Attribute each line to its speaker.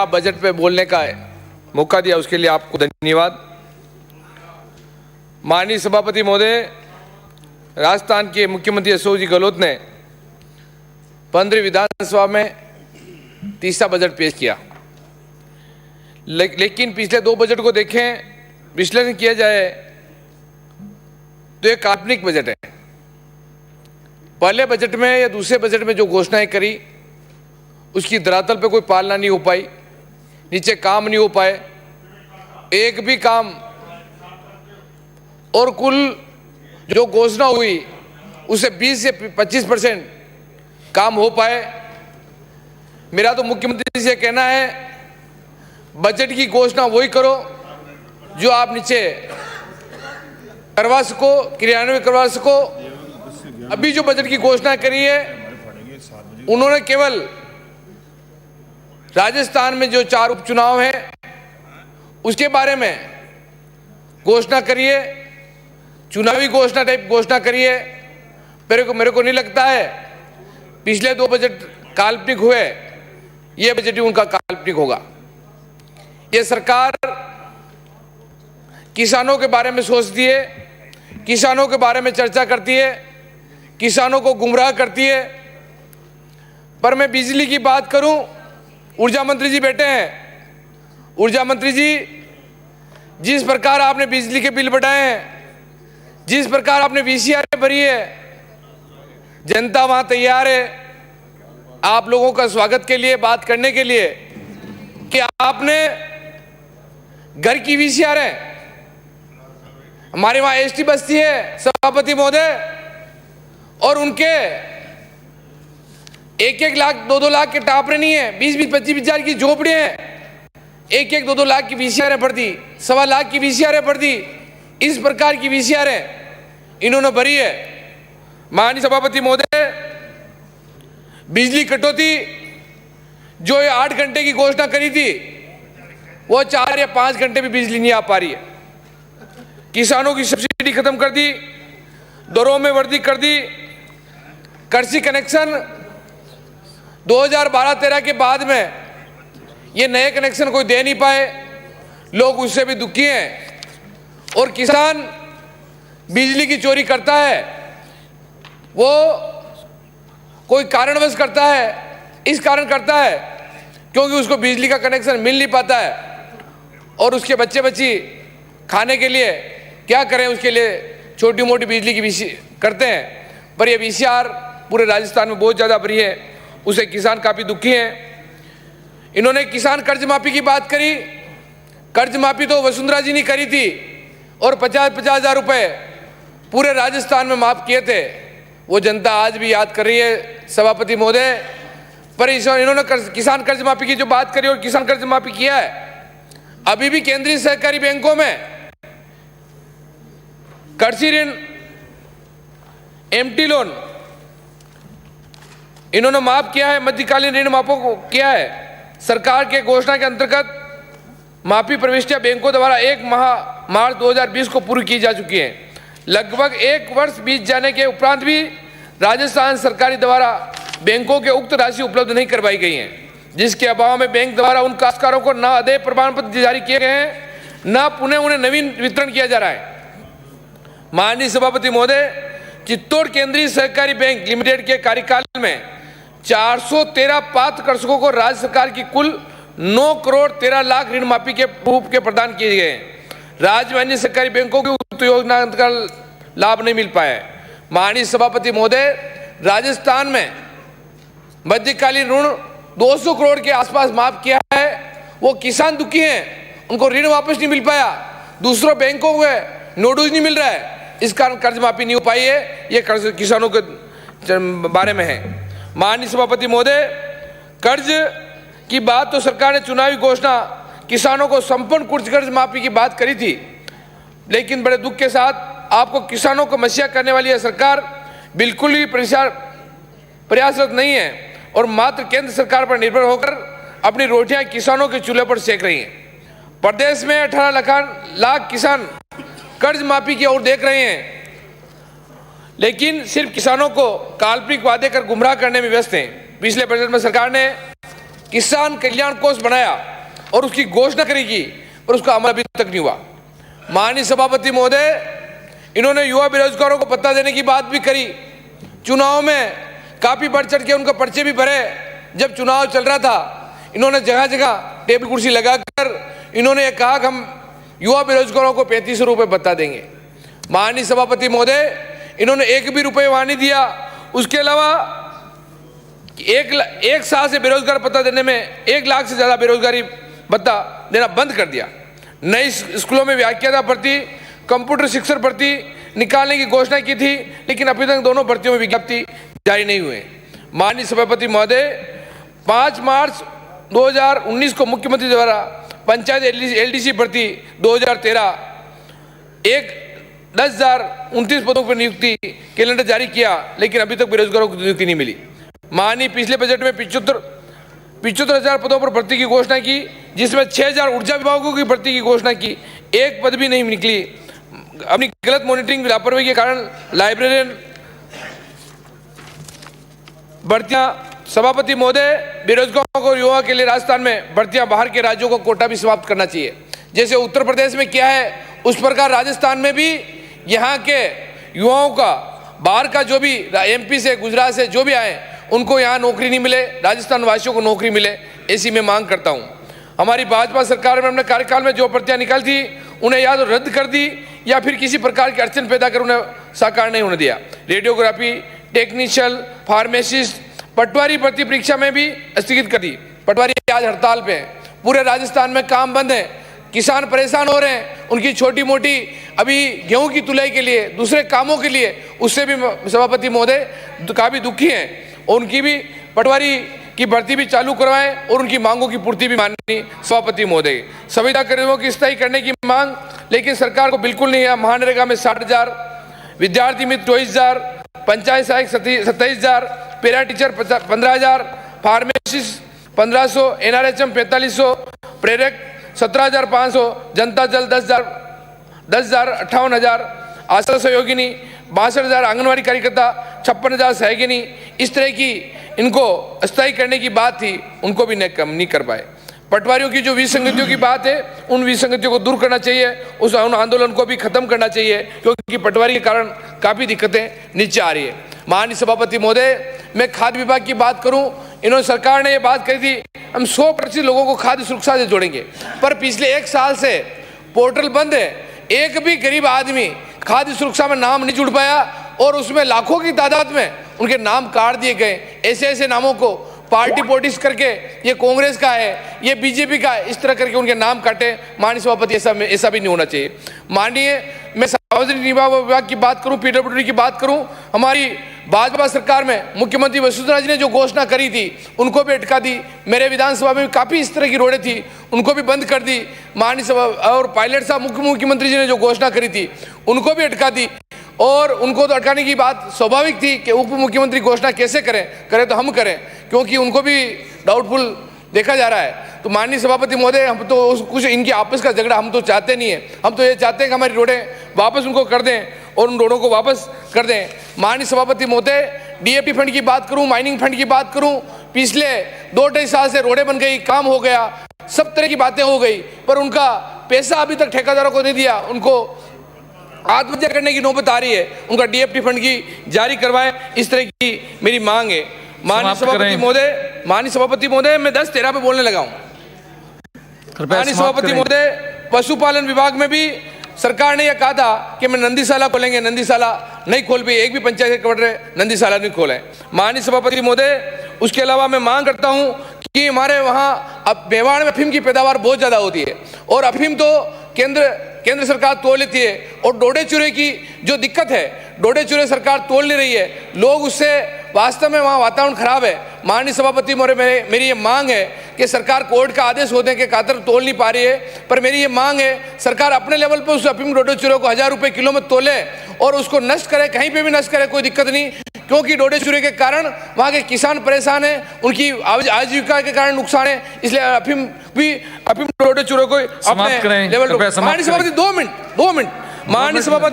Speaker 1: आप बजट पे बोलने का मौका दिया, उसके लिए आपको धन्यवाद। माननीय सभापति महोदय, राजस्थान के मुख्यमंत्री अशोक जी गहलोत ने 15वीं विधानसभा में तीसरा बजट पेश किया, लेकिन पिछले 2 बजट को देखें, विश्लेषण किया जाए तो एक काल्पनिक बजट है। पहले बजट में या दूसरे बजट में जो घोषणाएं करी उसकी धरातल पे कोई पालना नहीं हो पाई, नीचे काम नहीं हो पाए, एक भी काम, और कुल जो घोषणा हुई उसे 20 से 25% काम हो पाए। मेरा तो मुख्यमंत्री से कहना है, बजट की घोषणा वही करो जो आप नीचे करवा सको, क्रियान्वित करवा सको। अभी जो बजट की घोषणा करी है, उन्होंने केवल राजस्थान में जो 4 उपचुनाव हैं उसके बारे में घोषणा करिए, चुनावी घोषणा टाइप घोषणा करिए। मेरे को नहीं लगता है पिछले 2 बजट काल्पनिक हुए, ये बजट ही उनका काल्पनिक होगा। ये सरकार किसानों के बारे में सोचती है, किसानों के बारे में चर्चा करती है, किसानों को गुमराह करती है। पर मैं बिजली की बात करूं, ऊर्जा मंत्री जी बैठे हैं। ऊर्जा मंत्री जी, जिस प्रकार आपने बिजली के बिल बढ़ाए हैं, जिस प्रकार आपने वीसीआर भरी है, जनता वहां तैयार है आप लोगों का स्वागत के लिए, बात करने के लिए कि आपने घर की वीसीआर है। हमारे वहां एसटी बस्ती है सभापति महोदय, और उनके 1-1 लाख 2-2 लाख के टापरे नहीं है, 20-20 25 हजार की झोपड़ियां हैं, 1-1 2-2 लाख की वीसीआर भर दी, 1.25 लाख की वीसीआर भर दी। इस प्रकार की वीसीआर इन्होंने भरी है। माननीय सभापति महोदय, बिजली कटौती जो 8 घंटे की घोषणा करी थी, वो 4 या 5 घंटे भी बिजली नहीं आ पा रही है। किसानों की सब्सिडी खत्म कर दी, दरों में वृद्धि कर दी, कृषि कनेक्शन 2012-13 के बाद में ये नए कनेक्शन कोई दे नहीं पाए, लोग उससे भी दुखी हैं। और किसान बिजली की चोरी करता है, वो कोई कारणवश करता है, इस कारण करता है क्योंकि उसको बिजली का कनेक्शन मिल नहीं पाता है, और उसके बच्चे बच्ची खाने के लिए क्या करें, उसके लिए छोटी मोटी बिजली की करते हैं। पर ये वीसीआर पूरे राजस्थान में बहुत ज़्यादा भरी है, उसे किसान काफ़ी दुखी हैं। इन्होंने किसान कर्ज माफी की बात करी। कर्ज माफी तो वसुंधरा जी ने करी थी, और 50-50 हजार रुपये पूरे राजस्थान में माफ किए थे। वो जनता आज भी याद कर रही है सभापति महोदय। पर इन्होंने किसान कर्ज माफी की जो बात करी और किसान कर्ज माफी किया है, अभी भी केंद्रीय सहकारी बैंकों में कृषि ऋण, एमटी लोन इन्होंने माफ किया है, मध्यकालीन ऋण माफों को किया है। सरकार के घोषणा के अंतर्गत माफी प्रविष्टियां बैंकों द्वारा 1 मार्च 2020 को पूरी की जा चुकी है। लगभग 1 वर्ष बीत जाने के उपरांत भी राजस्थान सरकार द्वारा बैंकों के उक्त राशि उपलब्ध नहीं करवाई गई है, जिसके अभाव में बैंक द्वारा उन काश्तकारों को न अदेय प्रमाण पत्र जारी किए गए हैं, न पुनः उन्हें नवीन वितरण किया जा रहा है। माननीय सभापति महोदय, चित्तौड़ केंद्रीय सहकारी बैंक लिमिटेड के कार्यकाल में 413 पात्र कृषकों को राज्य सरकार की कुल 9 करोड़ 13 लाख ऋण माफी के रूप के प्रदान किए गए। राज्य में अन्य सरकारी बैंकों की उक्त योजना का लाभ नहीं मिल पाया है। माननीय सभापति महोदय, राजस्थान में मध्यकालीन ऋण 200 करोड़ के आसपास माफ किया है। वो किसान दुखी हैं, उनको ऋण वापस नहीं मिल पाया, दूसरों बैंकों को नोटिस नहीं मिल रहा है, इस कारण कर्ज माफी नहीं हो पाई है। ये कर्ज किसानों के बारे में है। माननीय सभापति महोदय, कर्ज की बात तो सरकार ने चुनावी घोषणा किसानों को संपूर्ण कर्ज माफी की बात करी थी, लेकिन बड़े दुख के साथ आपको किसानों को मसीहा करने वाली यह सरकार बिल्कुल भी प्रयासरत नहीं है और मात्र केंद्र सरकार पर निर्भर होकर अपनी रोटियां किसानों के चूल्हे पर सेक रही हैं। प्रदेश में 18 लाख किसान कर्ज माफी की ओर देख रहे हैं, लेकिन सिर्फ किसानों को काल्पनिक वादे कर गुमराह करने में व्यस्त हैं। पिछले बजट में सरकार ने किसान कल्याण कोष बनाया, और उसकी घोषणा करेगी, पर उसका अमल अभी तक नहीं हुआ। माननीय सभापति महोदय, इन्होंने युवा बेरोजगारों को भत्ता देने की बात भी करी। चुनाव में काफी बढ़ चढ़ के उनका पर्चे भी भरे। जब चुनाव चल रहा था, इन्होंने जगह जगह टेबल कुर्सी लगाकर इन्होंने कहा कि हम युवा बेरोजगारों को 3500 रुपये भत्ता देंगे। माननीय सभापति महोदय, इन्होंने एक भी रुपये वहां नहीं दिया। उसके अलावा एक साल से बेरोजगार भत्ता देने में 1 लाख से ज्यादा बेरोजगारी भत्ता देना बंद कर दिया। नई स्कूलों में व्याख्याता भर्ती, कंप्यूटर शिक्षक भर्ती निकालने की घोषणा की थी, लेकिन अभी तक दोनों भर्तियों में विज्ञप्ति जारी नहीं हुए। माननीय सभापति महोदय, 5 मार्च 2019 को मुख्यमंत्री द्वारा पंचायत एलडीसी भर्ती 2013 10,029 पदों पर नियुक्ति कैलेंडर जारी किया, लेकिन अभी तक बेरोजगारों को नियुक्ति नहीं मिली। माननीय पिछले बजट में 75,000 पदों पर भर्ती की घोषणा की, जिसमें 6,000 ऊर्जा विभागों की भर्ती की घोषणा की। एक पद भी नहीं निकली। अपनी गलत मॉनिटरिंग लापरवाही के कारण लाइब्रेरियन भर्तियां। सभापति महोदय, बेरोजगारों को युवा के लिए राजस्थान में भर्तियां बाहर के राज्यों को कोटा भी समाप्त करना चाहिए। जैसे उत्तर प्रदेश में किया है, उस प्रकार राजस्थान में भी यहाँ के युवाओं का बाहर का जो भी एमपी से, गुजरात से जो भी आए, उनको यहाँ नौकरी नहीं मिले, राजस्थान वासियों को नौकरी मिले, ऐसी मैं मांग करता हूँ। हमारी भाजपा सरकार में अपने कार्यकाल में जो भर्तियां निकाली थी, उन्हें या तो रद्द कर दी या फिर किसी प्रकार की अड़चन पैदा कर उन्हें साकार नहीं होने दिया। रेडियोग्राफी, टेक्नीशियन, फार्मेसिस्ट, पटवारी भर्ती परीक्षा में भी स्थगित कर दी। पटवारी आज हड़ताल पे हैं। पूरे राजस्थान में काम बंद है। किसान परेशान हो रहे हैं। उनकी छोटी मोटी अभी गेहूं की तुलाई के लिए, दूसरे कामों के लिए, उससे भी सभापति महोदय काफी दुखी हैं। उनकी भी पटवारी की भर्ती भी चालू करवाएं और उनकी मांगों की पूर्ति भी माननीय सभापति महोदय। संविदा कर्मियों की स्थायी करने की मांग, लेकिन सरकार को बिल्कुल नहीं है। महानरेगा में 60,000, विद्यार्थी मित्र 24,000, पंचायत सहायक 27,000, पैरा टीचर 15,000, फार्मेसिस्ट 1500, एनआरएचएम 4500, प्रेरक 17,500, जनता जल 10,000, 58,000, आशा सहयोगिनी 62,000, आंगनबाड़ी कार्यकर्ता 56,000, सहयोगिनी। इस तरह की इनको अस्थायी करने की बात थी, उनको भी नहीं कर पाए। पटवारियों की जो विसंगतियों की बात है, उन विसंगतियों को दूर करना चाहिए, उस आंदोलन को भी खत्म करना चाहिए, क्योंकि पटवारी के कारण काफी दिक्कतें नीचे आ रही है। माननीय सभापति महोदय, मैं खाद्य विभाग की बात करूं, इन्होंने सरकार ने ये बात कही थी हम 100% लोगों को खाद्य सुरक्षा से जोड़ेंगे, पर पिछले 1 साल से पोर्टल बंद है। एक भी गरीब आदमी खाद्य सुरक्षा में नाम नहीं जुड़ पाया और उसमें लाखों की तादाद में उनके नाम काट दिए गए। ऐसे नामों को पार्टी पोलिटिक्स करके, ये कांग्रेस का है, ये बीजेपी का है, इस तरह करके उनके नाम काटे। माननीय सभापति, ऐसा भी नहीं होना चाहिए। माननीय, मैं सार्वजनिक विभाग की बात करूं, पीडब्ल्यूडी की बात करूं, हमारी भाजपा सरकार में मुख्यमंत्री वसुंधरा जी ने जो घोषणा करी थी, उनको भी अटका दी। मेरे विधानसभा में काफी इस तरह की रोडें थी, उनको भी बंद कर दी। माननीय सभा और पायलट साहब मुख्यमंत्री जी ने जो घोषणा करी थी, उनको भी अटका दी। और उनको तो अटकाने की बात स्वाभाविक थी कि उप मुख्यमंत्री घोषणा कैसे करें तो हम करें, क्योंकि उनको भी डाउटफुल देखा जा रहा है। तो माननीय सभापति महोदय, हम तो कुछ इनकी आपस का झगड़ा हम तो चाहते नहीं है। हम तो ये चाहते हैं कि हमारी रोडें वापस उनको कर दें और उन रोडों को वापस कर दें। माननीय सभापति महोदय, डीएपी फंड की बात करूं, माइनिंग फंड की बात करूं, पिछले 2-2.5 साल से रोडें बन गई, काम हो गया, सब तरह की बातें हो गई, पर उनका पैसा अभी तक ठेकेदारों को नहीं दिया। उनको आत्महत्या करने की नौबत आ रही है। उनका डीएपी फंड की जारी करवाएं, इस तरह की मेरी मांग है। माननीय सभापति महोदय, मैं 10-13 पे बोलने लगा हूं। माननीय सभापति महोदय, पशुपालन विभाग में भी सरकार ने यह कहा था कि मैं नंदीशाला खोलेंगे, नंदीशाला नहीं खोल पाई। एक भी पंचायत कमेटी नंदीशाला नहीं खोले। माननीय सभापति महोदय, उसके अलावा मैं मांग करता हूं कि हमारे वहां अब मेवाड़ में अफीम की पैदावार बहुत ज्यादा होती है और अफीम तो केंद्र सरकार तोड़ लेती है, और डोडे चूरे की जो दिक्कत है, डोडे चूरे सरकार तोड़ नहीं रही है। लोग उससे वास्तव में वहाँ वातावरण खराब है। माननीय सभापति महोदय, मेरी ये मांग है कि सरकार कोर्ट का आदेश होने के खातिर तोल नहीं पा रही है, पर मेरी ये मांग है सरकार अपने लेवल पर उस अफीम डोडे चूरे को 1000 रुपये किलो में तोले और उसको नष्ट करे, कहीं पे भी नष्ट करे, कोई दिक्कत नहीं। क्योंकि डोडे चूरे के कारण वहाँ के किसान परेशान है, उनकी आजीविका के कारण नुकसान है, इसलिए अफीम डोडे चूरे को अपने लेवल। माननीय सभापति, 2 मिनट माननीय सभापति।